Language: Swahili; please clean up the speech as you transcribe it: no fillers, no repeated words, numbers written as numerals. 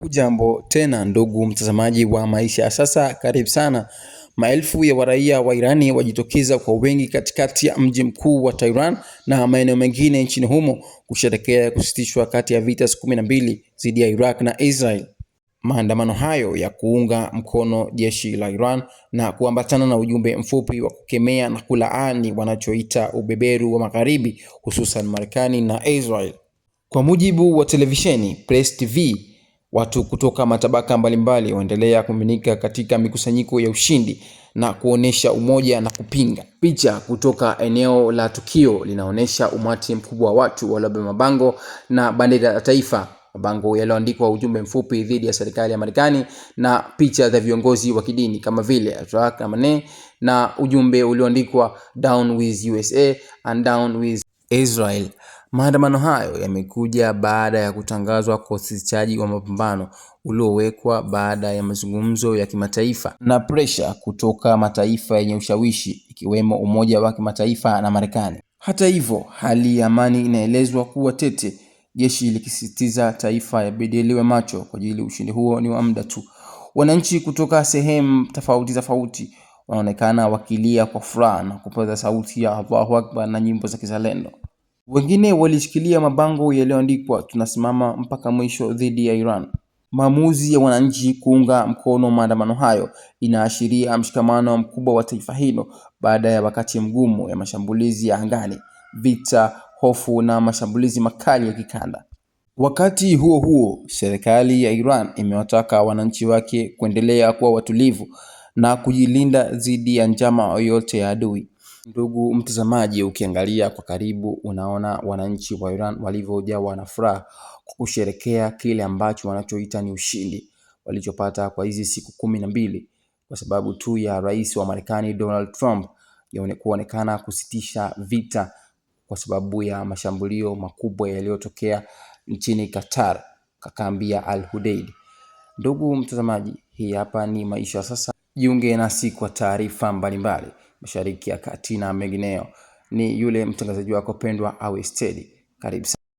Hujambo tena ndugu mtazamaji wa Maisha ya Sasa, karibu sana. Maelfu ya raia wa Irani wajitokeza kwa wingi katikati ya mji mkuu wa Tehran na maeneo mengine nchini humo kusherehekea kusitishwa kati ya vita 12 dhidi ya Iraq na Israel. Maandamano hayo ya kuunga mkono jeshi la Iran na kuambatana na ujumbe mfupi wa kukemea na kulaani wanachoita ubeberu wa Magharibi, hususan Marekani na Israel. Kwa mujibu wa televisheni Press TV, watu kutoka matabaka mbalimbali waendelea kumiminika katika mikusanyiko ya ushindi na kuonesha umoja na kupinga. Picha kutoka eneo la tukio linaonesha umati mkubwa wa watu waliobeba mabango na bendera ya taifa, mabango yaliyoandikwa ujumbe mfupi dhidi ya serikali ya Marekani na picha za viongozi wa kidini kama vile Ayatollah Khamenei na ujumbe ulioandikwa Down with USA and Down with Israel. Maandamano hayo yamekuja baada ya kutangazwa kwa usitishaji wa mapambano uliowekwa baada ya mazungumzo ya kimataifa na pressure kutoka mataifa yenye ushawishi ikiwemo Umoja wa Kimataifa na Marekani. Hata hivyo, hali ya amani inaelezwa kuwa tete, jeshi likisisitiza taifa yabidi liwe macho kwa ajili ushindi huo ni wa muda tu. Wananchi kutoka sehemu tofauti wanaonekana wakilia kwa furaha na kupaza sauti ya Allahu Akbar na nyimbo za kizalendo. Wengine walishikilia mabango yaliyoandikwa tunasimama mpaka mwisho dhidi ya Iran. Maamuzi ya wananchi kuunga mkono maandamano hayo inaashiria mshikamano mkubwa wa taifa hilo baada ya wakati mgumu ya mashambulizi ya angani, vita, hofu na mashambulizi makali ya kikanda. Wakati huo huo, serikali ya Iran imewataka wananchi wake kuendelea kuwa watulivu na kujilinda dhidi ya njama yoyote ya adui. Ndugu mtazamaji, ukiangalia kwa karibu unaona wananchi wa Iran walivyojawa na furaha kusherehekea kile ambacho wanachoita ni ushindi walichopata kwa hizi siku 12 kwa sababu tu ya rais wa Marekani Donald Trump kuonekana kusitisha vita kwa sababu ya mashambulio makubwa yaliyotokea nchini Qatar, kambi ya Al Udeid. Ndugu mtazamaji, hii hapa ni Maisha Sasa. Jiunge nasi kwa taarifa mbalimbali Mashariki ya Kati na mengineo. Ni yule mtangazaji wako pendwa Awe Steady. Karibu sana.